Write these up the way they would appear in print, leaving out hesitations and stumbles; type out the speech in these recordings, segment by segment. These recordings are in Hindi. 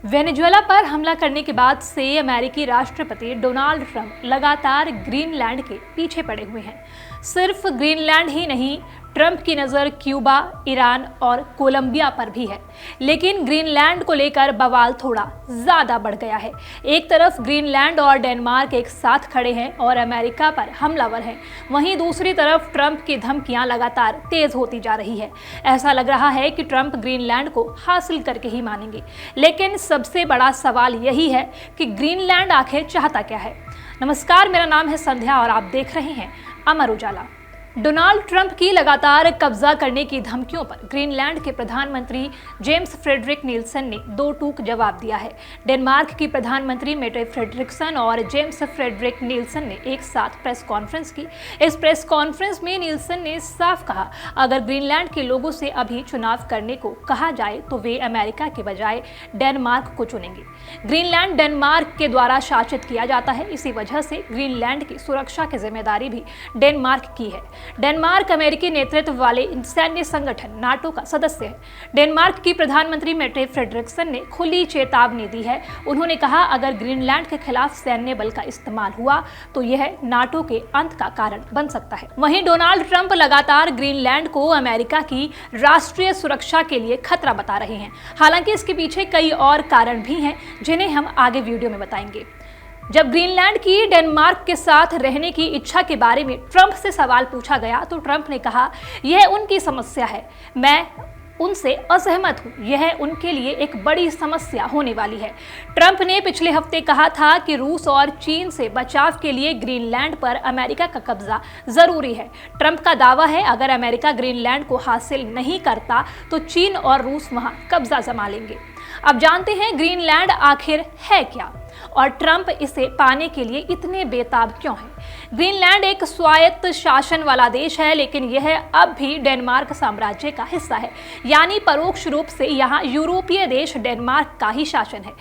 वेनेजुएला पर हमला करने के बाद से अमेरिकी राष्ट्रपति डोनाल्ड ट्रंप लगातार ग्रीनलैंड के पीछे पड़े हुए हैं। सिर्फ ग्रीनलैंड ही नहीं, ट्रंप की नज़र क्यूबा, ईरान और कोलंबिया पर भी है। लेकिन ग्रीनलैंड को लेकर बवाल थोड़ा ज़्यादा बढ़ गया है। एक तरफ ग्रीनलैंड और डेनमार्क एक साथ खड़े हैं और अमेरिका पर हमलावर हैं, वहीं दूसरी तरफ ट्रंप की धमकियां लगातार तेज होती जा रही है। ऐसा लग रहा है कि ट्रंप ग्रीनलैंड को हासिल करके ही मानेंगे। लेकिन सबसे बड़ा सवाल यही है कि ग्रीनलैंड आखिर चाहता क्या है। नमस्कार, मेरा नाम है संध्या और आप देख रहे हैं अमर उजाला। डोनाल्ड ट्रंप की लगातार कब्जा करने की धमकियों पर ग्रीनलैंड के प्रधानमंत्री जेम्स फ्रेडरिक नीलसन ने दो टूक जवाब दिया है। डेनमार्क की प्रधानमंत्री मेटे फ्रेडरिक्सन और जेम्स फ्रेडरिक नीलसन ने एक साथ प्रेस कॉन्फ्रेंस की। इस प्रेस कॉन्फ्रेंस में नीलसन ने साफ कहा, अगर ग्रीनलैंड के लोगों से अभी चुनाव करने को कहा जाए तो वे अमेरिका के बजाय डेनमार्क को चुनेंगे। ग्रीनलैंड डेनमार्क के द्वारा शासित किया जाता है, इसी वजह से ग्रीनलैंड की सुरक्षा की जिम्मेदारी भी डेनमार्क की है। डेनमार्क अमेरिकी नेतृत्व वाले सैन्य संगठन नाटो का सदस्य है। डेनमार्क की प्रधानमंत्री मेटे फ्रेडरिक्सन ने खुली चेतावनी दी है। उन्होंने कहा, अगर ग्रीनलैंड के खिलाफ सैन्य बल का इस्तेमाल हुआ तो यह नाटो के अंत का कारण बन सकता है। वहीं डोनाल्ड ट्रंप लगातार ग्रीनलैंड को अमेरिका की राष्ट्रीय सुरक्षा के लिए खतरा बता रहे हैं। हालांकि इसके पीछे कई और कारण भी हैं जिन्हें हम आगे वीडियो में बताएंगे। जब ग्रीनलैंड की डेनमार्क के साथ रहने की इच्छा के बारे में ट्रंप से सवाल पूछा गया तो ट्रंप ने कहा, यह उनकी समस्या है, मैं उनसे असहमत हूं, यह उनके लिए एक बड़ी समस्या होने वाली है। ट्रंप ने पिछले हफ्ते कहा था कि रूस और चीन से बचाव के लिए ग्रीनलैंड पर अमेरिका का कब्जा जरूरी है। ट्रंप का दावा है, अगर अमेरिका ग्रीनलैंड को हासिल नहीं करता तो चीन और रूस वहां कब्जा जमा लेंगे। अब जानते हैं ग्रीनलैंड आखिर है क्या और ट्रंप इसे पाने के लिए इतने बेताब क्यों हैं। ग्रीनलैंड एक स्वायत्त शासन वाला देश है, लेकिन यह अब भी डेनमार्क साम्राज्य का हिस्सा है, यानी परोक्ष रूप से यहाँ यूरोपीय देश डेनमार्क का ही शासन है।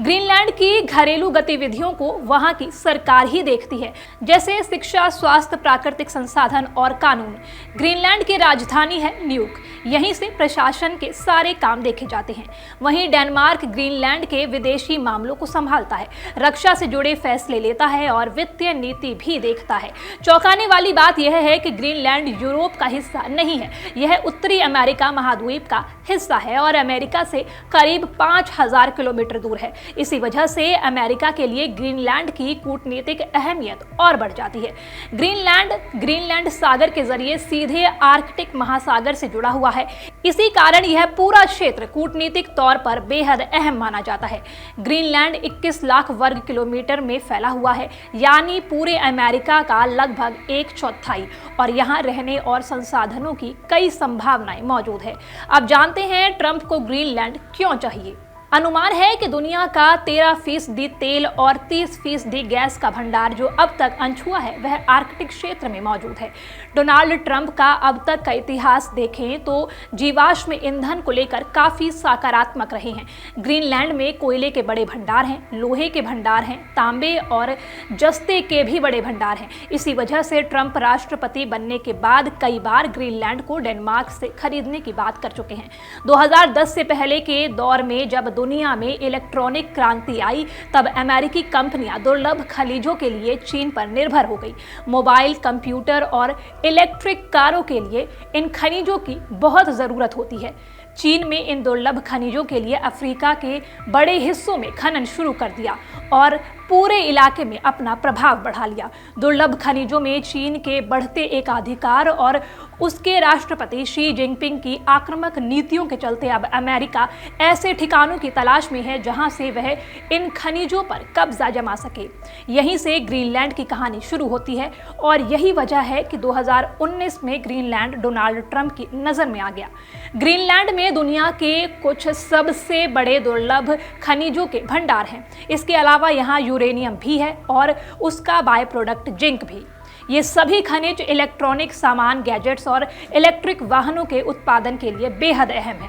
ग्रीनलैंड की घरेलू गतिविधियों को वहां की सरकार ही देखती है, जैसे शिक्षा, स्वास्थ्य, प्राकृतिक संसाधन और कानून। ग्रीनलैंड की राजधानी है न्यूक, यहीं से प्रशासन के सारे काम देखे जाते हैं। वहीं डेनमार्क ग्रीनलैंड के विदेशी मामलों को संभालता है, रक्षा से जुड़े फैसले लेता है और वित्तीय नीति भी देखता है। चौंकाने वाली बात यह है कि ग्रीनलैंड यूरोप का हिस्सा नहीं है, यह उत्तरी अमेरिका महाद्वीप का हिस्सा है और अमेरिका से करीब 5000 किलोमीटर दूर है। इसी वजह से अमेरिका के लिए ग्रीनलैंड की कूटनीतिक अहमियत और बढ़ जाती है। ग्रीनलैंड सागर के जरिए सीधे आर्कटिक महासागर से जुड़ा हुआ है। इसी कारण यह पूरा क्षेत्र कूटनीतिक तौर पर बेहद अहम माना जाता है। ग्रीनलैंड 21 लाख वर्ग किलोमीटर में फैला हुआ है, यानी पूरे अमेरिका का लगभग 1/4, और यहाँ रहने और संसाधनों की कई संभावनाएं मौजूद है। अब जानते हैं ट्रंप को ग्रीनलैंड क्यों चाहिए। अनुमान है कि दुनिया का 13% तेल और 30% गैस का भंडार जो अब तक अनछुआ है वह आर्कटिक क्षेत्र में मौजूद है। डोनाल्ड ट्रंप का अब तक का इतिहास देखें तो जीवाश्म ईंधन को लेकर काफी सकारात्मक रहे हैं। ग्रीनलैंड में कोयले के बड़े भंडार हैं, लोहे के भंडार हैं, तांबे और जस्ते के भी बड़े भंडार हैं। इसी वजह से ट्रंप राष्ट्रपति बनने के बाद कई बार ग्रीनलैंड को डेनमार्क से खरीदने की बात कर चुके हैं। 2010 से पहले के दौर में जब दुनिया में इलेक्ट्रॉनिक क्रांति आई तब अमेरिकी कंपनियां दुर्लभ खनिजों के लिए चीन पर निर्भर हो गई। मोबाइल, कंप्यूटर और इलेक्ट्रिक कारों के लिए इन खनिजों की बहुत ज़रूरत होती है। चीन में इन दुर्लभ खनिजों के लिए अफ्रीका के बड़े हिस्सों में खनन शुरू कर दिया और पूरे इलाके में अपना प्रभाव बढ़ा लिया। दुर्लभ खनिजों में चीन के बढ़ते एकाधिकार और उसके राष्ट्रपति शी जिनपिंग की आक्रामक नीतियों के चलते अब अमेरिका ऐसे ठिकानों की तलाश में है जहां से वह इन खनिजों पर कब्जा जमा सके। यहीं से ग्रीनलैंड की कहानी शुरू होती है और यही वजह है कि 2019 में ग्रीनलैंड डोनाल्ड ट्रंप की नज़र में आ गया। ग्रीनलैंड में दुनिया के कुछ सबसे बड़े दुर्लभ खनिजों के भंडार हैं। इसके अलावा यहाँ यूरेनियम भी है और उसका बाय प्रोडक्ट जिंक भी। ये सभी खनिज इलेक्ट्रॉनिक सामान, गैजेट्स और इलेक्ट्रिक वाहनों के उत्पादन के लिए बेहद अहम है।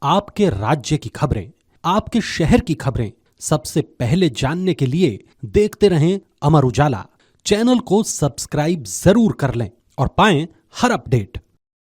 आपके राज्य की खबरें, आपके शहर की खबरें सबसे पहले जानने के लिए देखते रहें अमर उजाला। चैनल को सब्सक्राइब जरूर कर लें और पाएं हर अपडेट।